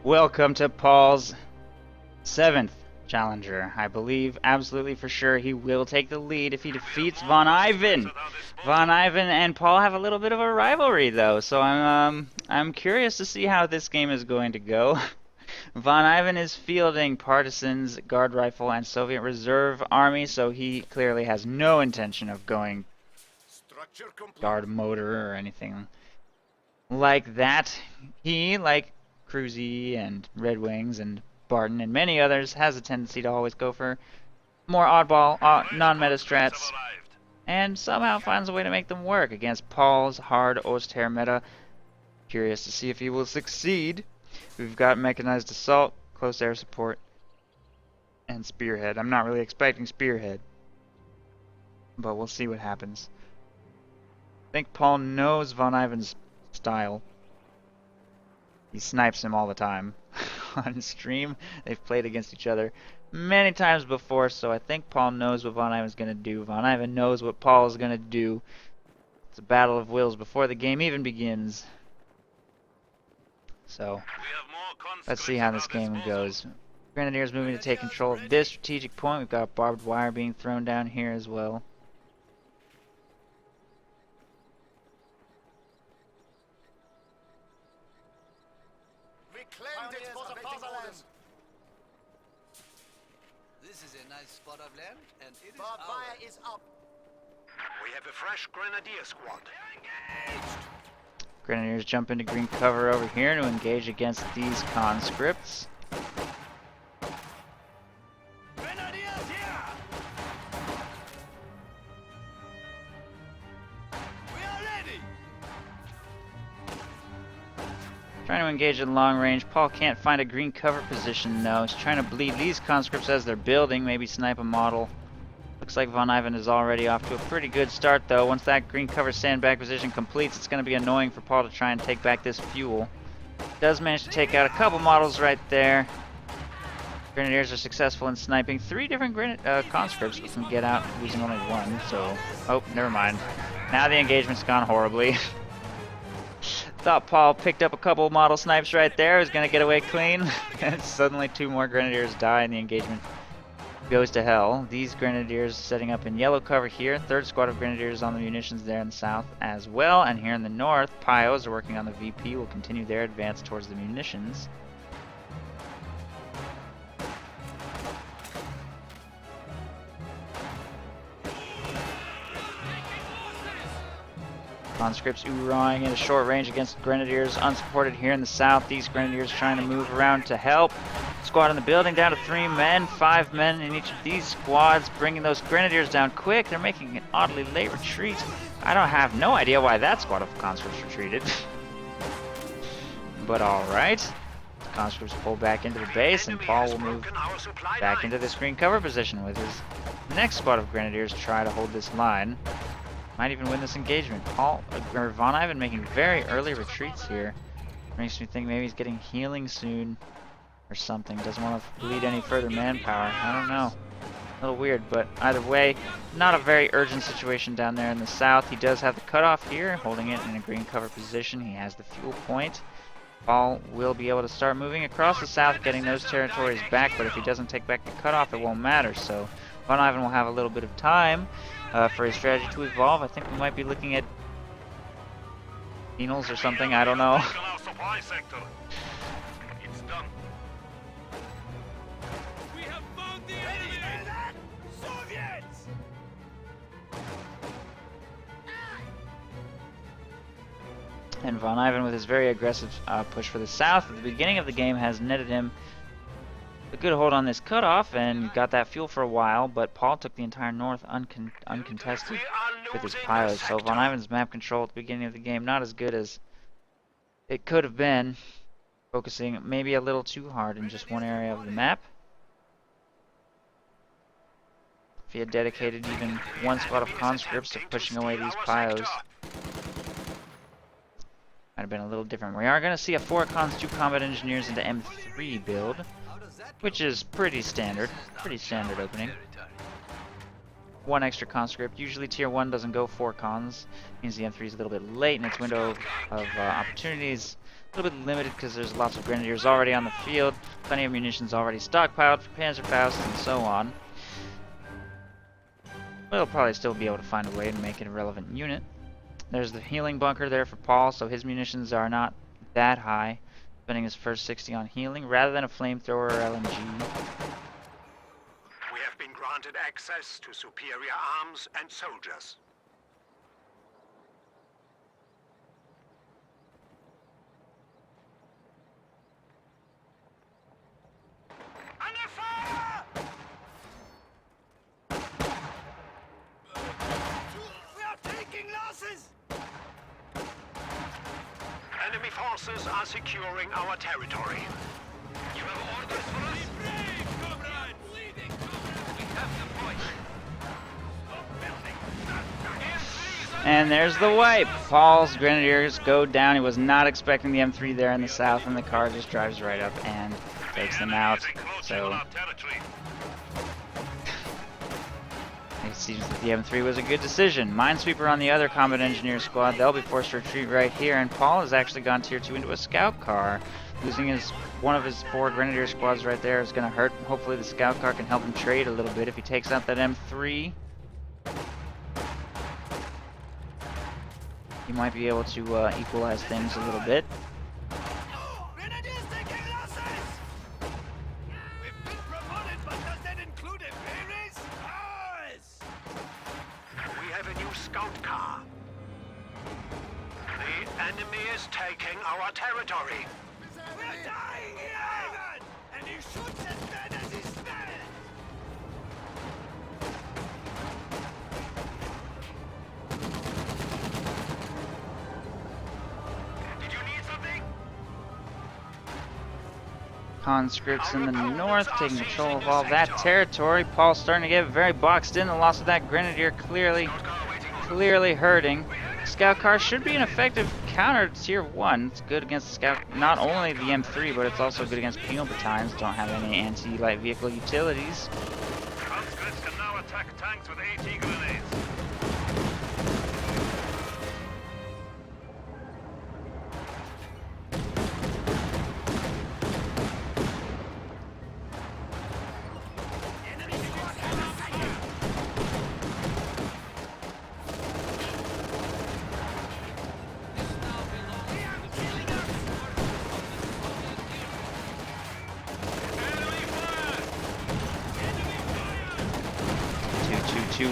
Welcome to Paul's 7th challenger. I believe absolutely for sure he will take the lead if he defeats VonIvan. VonIvan and Paul have a little bit of a rivalry though, so I'm curious to see how this game is going to go. VonIvan is fielding Partisans, Guard Rifle, and Soviet Reserve Army, so he clearly has no intention of going Guard Motor or anything like that. He, like Cruzy and Red Wings and Barton and many others, has a tendency to always go for more oddball, non-meta strats, and somehow finds a way to make them work against Paul's hard Oster meta. Curious to see if he will succeed. We've got Mechanized Assault, Close Air Support, and Spearhead. I'm not really expecting Spearhead, but we'll see what happens. I think Paul knows VonIvan's style. He snipes him all the time on stream. They've played against each other many times before, so I think Paul knows what VonIvan's going to do. VonIvan knows what Paul is going to do. It's a battle of wills before the game even begins. So, let's see how this game goes. Grenadiers moving to take control of this strategic point. We've got barbed wire being thrown down here as well. This is a nice spot of land, and it is Barbed wire is up. We have a fresh grenadier squad. Grenadiers jump into green cover over here to engage against these conscripts. Grenadiers here! We are ready! Trying to engage at long range. Paul can't find a green cover position though. He's trying to bleed these conscripts as they're building, maybe snipe a model. Looks like VonIvan is already off to a pretty good start though. Once that green cover sandbag position completes, it's going to be annoying for Paul to try and take back this fuel. Does manage to take out a couple models right there. Grenadiers are successful in sniping 3 different conscripts, but can get out losing only 1, so... Oh, never mind. Now the engagement's gone horribly. Thought Paul picked up a couple model snipes right there, was going to get away clean, and suddenly 2 more Grenadiers die and the engagement goes to hell. These Grenadiers setting up in yellow cover here. 3rd squad of Grenadiers on the munitions there in the south as well, and here in the north, Pios are working on the VP, will continue their advance towards the munitions. Conscripts oorahing into short range against Grenadiers unsupported here in the south. These Grenadiers trying to move around to help. Squad in the building down to 3 men, 5 men in each of these squads, bringing those Grenadiers down quick. They're making an oddly late retreat. I don't have no idea why that squad of conscripts retreated. But alright. Conscripts pull back into the base, and Paul will move back into this green cover position with his next squad of Grenadiers try to hold this line. Might even win this engagement. VonIvan making very early retreats here. Makes me think maybe he's getting healing soon or something. Doesn't want to bleed any further manpower. I don't know. A little weird, but either way, not a very urgent situation down there in the south. He does have the cutoff here, holding it in a green cover position. He has the fuel point. Paul will be able to start moving across the south, getting those territories back, but if he doesn't take back the cutoff, it won't matter. So VonIvan will have a little bit of time for his strategy to evolve. I think we might be looking at penals or something, I don't know. We have found the enemy! Soviets! And VonIvan, with his very aggressive push for the south at the beginning of the game, has netted him a good hold on this cutoff and got that fuel for a while, but Paul took the entire north uncontested with his pilots. So VonIvan's map control at the beginning of the game, not as good as it could have been, focusing maybe a little too hard in just one area of the map. If he had dedicated even one squad of conscripts to pushing away these pios, might have been a little different. We are going to see a 4 cons, 2 combat engineers into M3 build, which is pretty standard opening. one extra conscript. Usually tier 1 doesn't go 4 cons. Means the M3 is a little bit late and its window of opportunity is a little bit limited because there's lots of grenadiers already on the field, plenty of munitions already stockpiled for Panzerfaust and so on. We'll probably still be able to find a way to make it a relevant unit. There's the healing bunker there for Paul, so his munitions are not that high, spending his first 60 on healing rather than a flamethrower or LMG. We have been granted access to superior arms and soldiers. Under fire! We are taking losses! Enemy forces are securing our territory. You have orders for us? Be brave, comrade! Bleeding, comrade! We have the point! Stop building! And there's the wipe. Paul's grenadiers go down. He was not expecting the M3 there in the south, and the car just drives right up and takes them out. So it seems that the M3 was a good decision. Minesweeper on the other combat engineer squad, they'll be forced to retreat right here, and Paul has actually gone tier 2 into a scout car. Losing one of his 4 grenadier squads right there is going to hurt. Hopefully the scout car can help him trade a little bit if he takes out that M3. He might be able to equalize things a little bit. Grenadiers taking losses! We've been promoted, but does that include a pay raise? Ours! We have a new scout car. The enemy is taking our territory. We're dying here, Ivan! And he shoots as bad as he smells! Did you need something? Conscripts in the north taking control of all that territory. Paul's starting to get very boxed in. The loss of that grenadier clearly hurting. Scout car should be an effective counter to tier 1. It's good against the scout, not only the M3, but it's also good against penal battalions. Don't have any anti-light vehicle utilities. Conscripts can now attack tanks with AT grenades.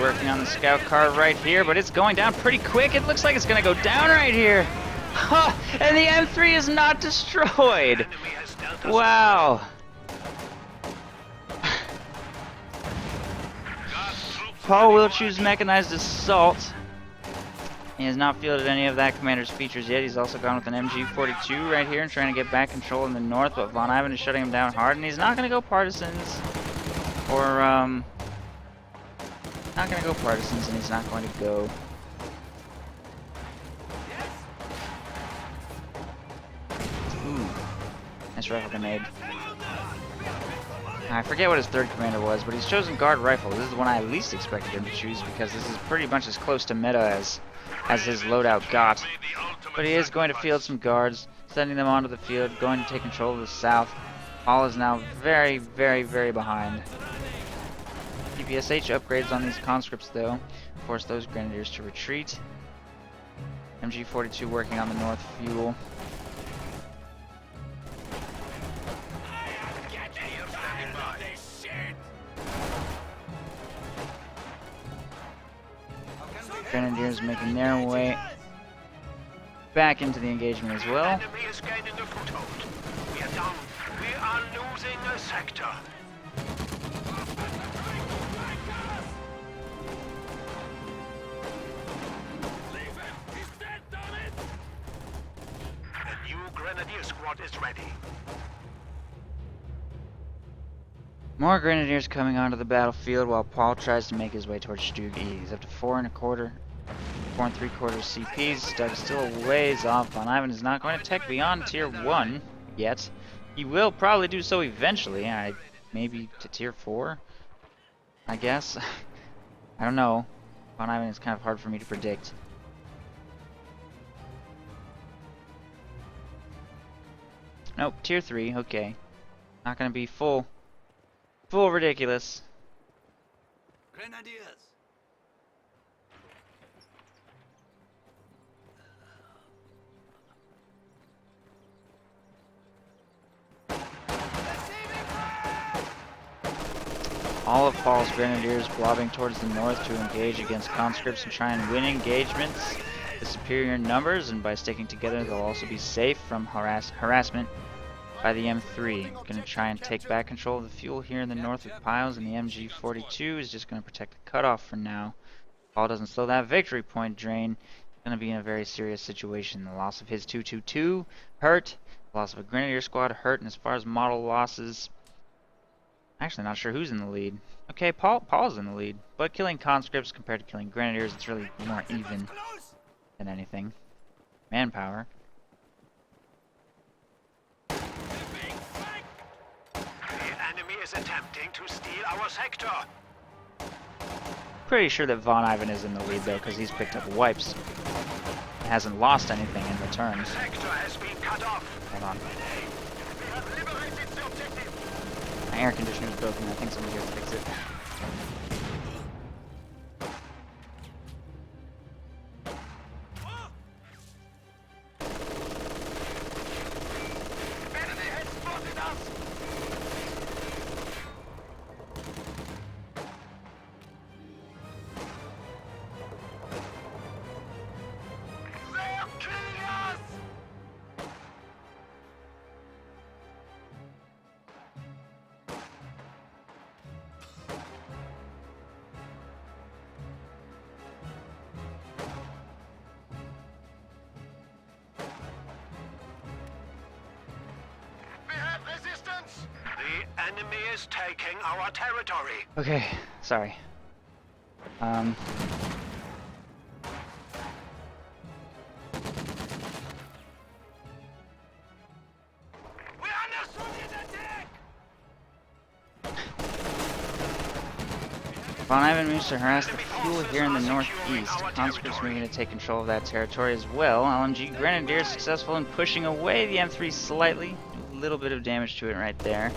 Working on the scout car right here, but it's going down pretty quick. It looks like it's going to go down right here. Huh, and the M3 is not destroyed. Wow. Paul will choose mechanized assault. He has not fielded any of that commander's features yet. He's also gone with an MG42 right here and trying to get back control in the north, but VonIvan is shutting him down hard, and he's not going to go partisans or not going to go partisans, and he's not going to go ooh, nice rifle grenade. I forget what his third commander was, but he's chosen guard rifle. This is the one I least expected him to choose because this is pretty much as close to meta as his loadout got. But he is going to field some guards, sending them onto the field, going to take control of the south. Paul is now very, very, very behind. PPSH upgrades on these conscripts, though, force those grenadiers to retreat. MG42 working on the north fuel. Grenadiers making their way back into the engagement as well. Enemy is gaining a foothold. We are down. We are losing a sector. A new grenadier squad is ready. More grenadiers coming onto the battlefield while Paul tries to make his way towards Stug E. He's up to 4 3/4 CPs. Stug is still a ways off. VonIvan is not going to tech beyond tier 1 yet. He will probably do so eventually, maybe to tier 4, I guess. I don't know. VonIvan is kind of hard for me to predict. Nope, tier 3, okay. Not gonna be full ridiculous. Grenadiers. All of Paul's Grenadiers blobbing towards the north to engage against conscripts and try and win engagements with superior numbers, and by sticking together they'll also be safe from harassment by the M3. Gonna try and take back control of the fuel here in the north with piles, and the MG42 is just gonna protect the cutoff for now. Paul doesn't slow that victory point drain. Gonna be in a very serious situation. The loss of his 222 hurt. The loss of a Grenadier squad hurt, and as far as model losses, actually not sure who's in the lead. Okay, Paul's in the lead, but killing conscripts compared to killing Grenadiers, it's really more even than anything. Manpower. The enemy is attempting to steal our sector. Pretty sure that VonIvan is in the lead though, because he's picked up wipes. Hasn't lost anything in return. The sector has been cut off. Hold on. We have liberated the objective. My air conditioner's broken. I think somebody has to fix it. Enemy has spotted us. They are killing us. We have resistance. The enemy is taking our territory. Okay, sorry. We're under Soviet attack! VonIvan moves to harass the fuel here in the northeast. Conscripts moving to take control of that territory as well. LMG Grenadiers successful in pushing away the M3 slightly. A little bit of damage to it right there.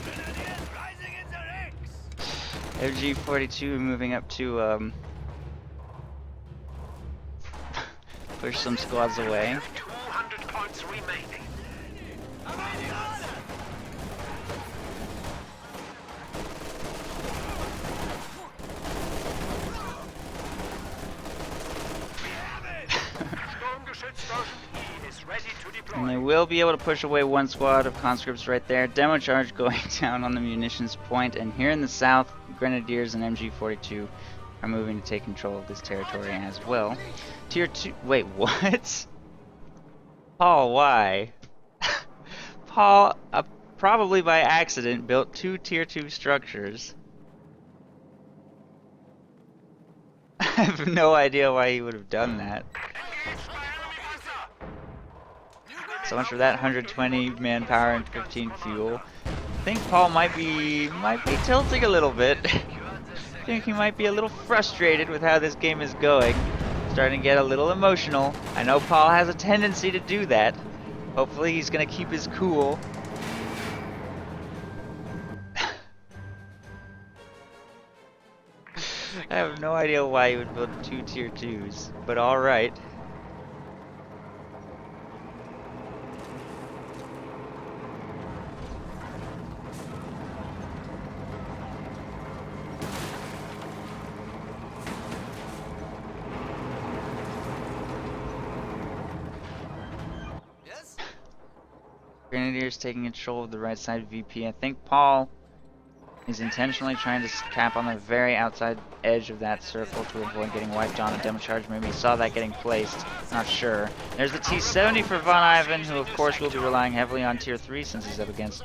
Grenadiers rising in the ranks! MG42 moving up to push some squads away. 200 points remaining. Awaiting order! We have it! Sturmgeschützversion E is ready to deploy. And they will be able to push away one squad of conscripts right there. Demo charge going down on the munitions point, and here in the south, Grenadiers and MG42 are moving to take control of this territory as well. Tier 2, wait, what? Paul, why? Paul, probably by accident, built 2 tier 2 structures. I have no idea why he would have done that. Engage my enemy panzer. So much for that 120 manpower and 15 fuel. I think Paul might be tilting a little bit. I think he might be a little frustrated with how this game is going. Starting to get a little emotional. I know Paul has a tendency to do that. Hopefully he's gonna keep his cool. I have no idea why he would build 2 tier 2s, but alright. Yes? Grenadiers taking control of the right side VP. I think Paul is intentionally trying to cap on the very outside edge of that circle to avoid getting wiped on a demo charge. Maybe he saw that getting placed. Not sure. There's the T-70 for VonIvan, who of course will be relying heavily on tier 3 since he's up against,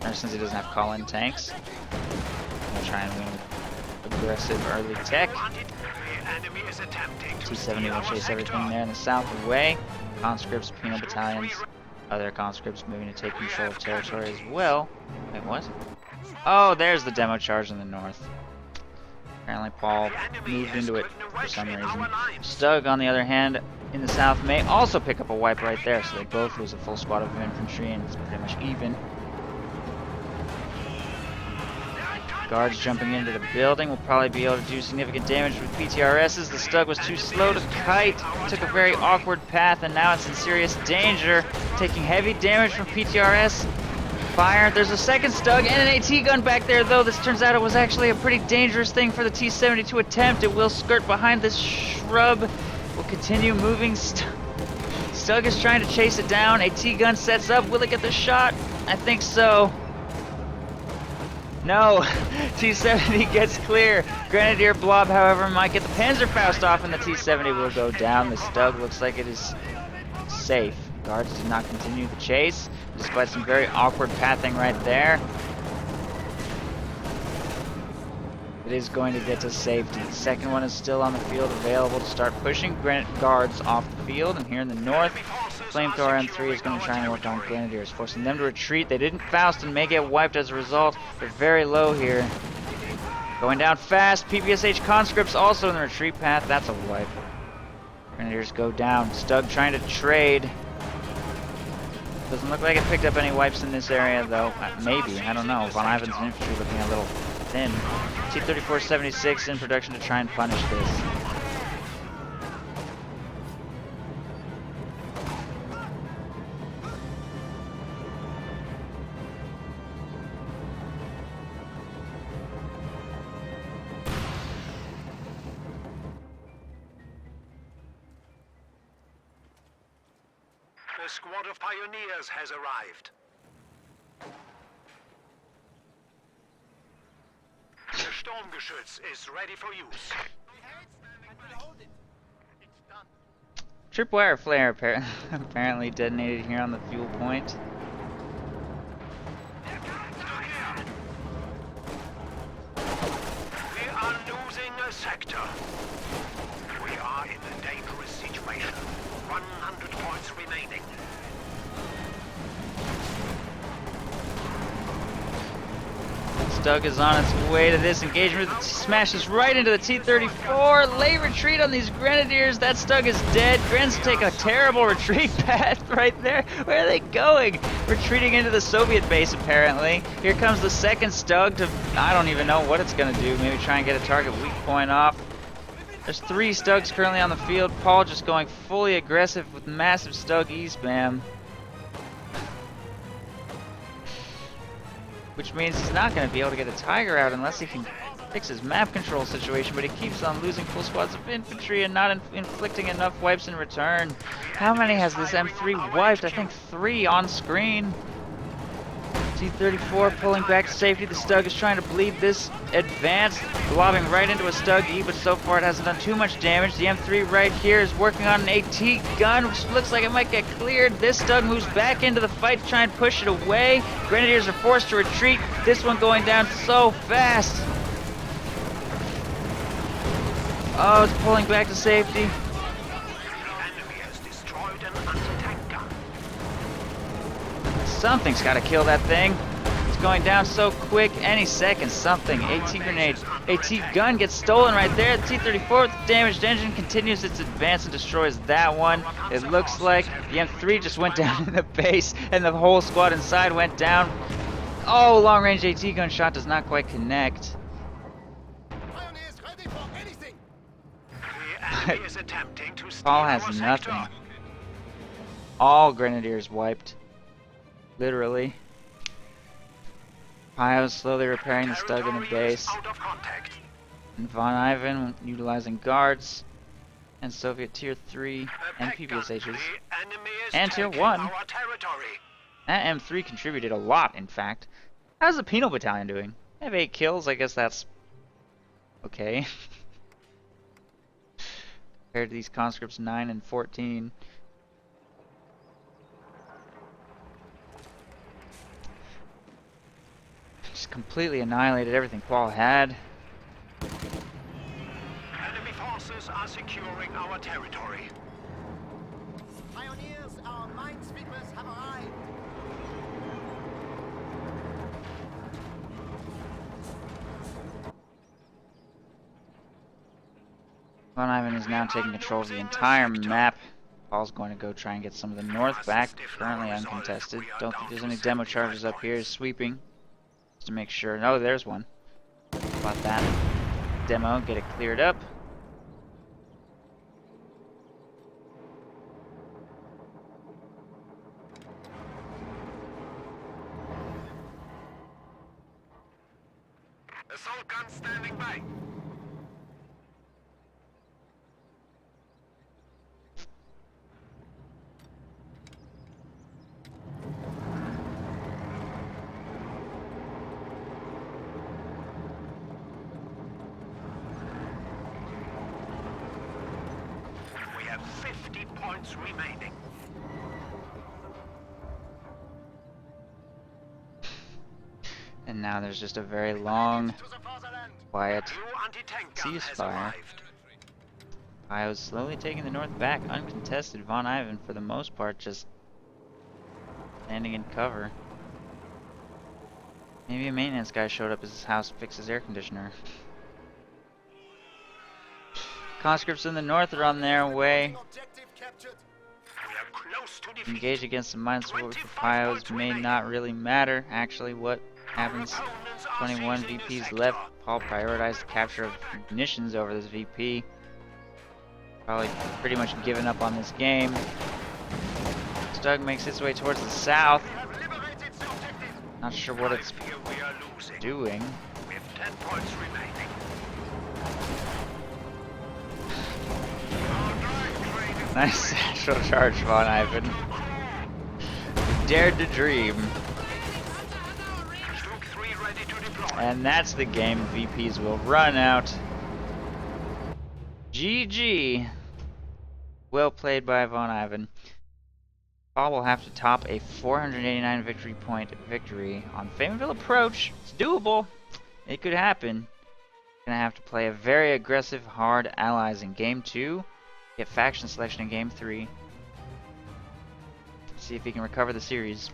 or since he doesn't have call-in tanks. Gonna try and win with aggressive early tech. The enemy is attempting to T-70 steal will our chase sector. everything there in the south away. Conscripts, penal battalions other conscripts moving to take control of territory as well. Wait, what? Oh, there's the demo charge in the north. Apparently Paul moved into it for some reason. Stug, on the other hand, in the south may also pick up a wipe right there, so they both lose a full squad of infantry, and it's pretty much even. Guards jumping into the building will probably be able to do significant damage with PTRSs. The Stug was too slow to kite, took a very awkward path, and now it's in serious danger, taking heavy damage from PTRS. Fire. There's a second Stug and an AT gun back there, though. This turns out it was actually a pretty dangerous thing for the T-70 to attempt. It will skirt behind this shrub. Will continue moving. Stug is trying to chase it down. AT gun sets up. Will it get the shot? I think so. No. T-70 gets clear. Grenadier Blob, however, might get the Panzerfaust off, and the T-70 will go down. The Stug looks like it is safe. Guards did not continue the chase, despite some very awkward pathing right there. It is going to get to safety. The second one is still on the field, available to start pushing guards off the field. And here in the north, Flamethrower M3 is going to try and work on Grenadiers, forcing them to retreat. They didn't Faust and may get wiped as a result. They're very low here. Going down fast. PPSH conscripts also in the retreat path. That's a wipe. Grenadiers go down. Stug trying to trade. Doesn't look like it picked up any wipes in this area, though. Maybe, I don't know. VonIvan's infantry looking a little thin. T-34-76 in production to try and punish this. The squad of pioneers has arrived. The Sturmgeschütz is ready for use. Tripwire flare apparently detonated here on the fuel point. We are losing a sector. We are in a dangerous situation. 100 points remaining. Stug is on its way to this engagement. It smashes right into the T-34. Late retreat on these Grenadiers. That Stug is dead. Grens take a terrible retreat path right there. Where are they going? Retreating into the Soviet base, apparently. Here comes the second Stug to... I don't even know what it's going to do. Maybe try and get a target weak point off. There's 3 Stugs currently on the field. Paul just going fully aggressive with massive Stug E-spam. Which means he's not going to be able to get a Tiger out unless he can fix his map control situation, but he keeps on losing full squads of infantry and not inflicting enough wipes in return. How many has this M3 wiped? I think 3 on screen. T-34 pulling back to safety. The Stug is trying to bleed this advance, lobbing right into a Stug E, but so far it hasn't done too much damage. The M3 right here is working on an AT gun, which looks like it might get cleared. This Stug moves back into the fight to try and push it away. Grenadiers are forced to retreat. This one going down so fast. Oh, it's pulling back to safety. Something's got to kill that thing. It's going down so quick. Any second, something. AT grenade. AT gun gets stolen right there. The T-34 with the damaged engine continues its advance and destroys that one. It looks like the M3 just went down in the base and the whole squad inside went down. Oh, long-range AT gun shot does not quite connect. Paul has nothing. All Grenadiers wiped. Literally. Pio's slowly repairing the Stug in the base. And VonIvan utilizing guards and Soviet Tier 3 and PPSHs. And Tier 1. That M3 contributed a lot, in fact. How's the Penal Battalion doing? They have 8 kills, I guess that's okay. Compared to these conscripts 9 and 14. Just completely annihilated everything Paul had. Enemy forces are securing our territory. Pioneers Our minesweepers have arrived. VonIvan is now taking control of the entire map. Paul's going to go try and get some of the north back, currently uncontested. Don't think there's any demo charges up here. He's sweeping, just to make sure. No, there's one. About that demo, get it cleared up. Assault gun standing by. We have 50 points remaining. And now there's just a very long, To the fatherland. quiet New anti-tank gun has ceasefire. arrived. Io's slowly taking the north back, uncontested. VonIvan, for the most part, just standing in cover. Maybe a maintenance guy showed up at his house to fix his air conditioner. Conscripts in the north are on their way. Objective captured. We are close to defeat. Engage against the minesweeper piles may not really matter. Actually, what happens? 21 VPs left. Paul prioritized the capture of munitions over this VP. Probably pretty much given up on this game. Stug makes its way towards the south. We have liberated the objective. Not sure what it's I fear we are losing. doing. We have 10 points remaining. Our drive train is Nice satchel charge, VonIvan. Dared to dream. Stuke 3 ready to deploy. And that's the game. VPs will run out. GG. Well played by VonIvan. Paul will have to top a 489 victory point victory on Fayetteville Approach. It's doable. It could happen. Gonna have to play a very aggressive, hard allies in game 2. Get faction selection in game 3. See if he can recover the series.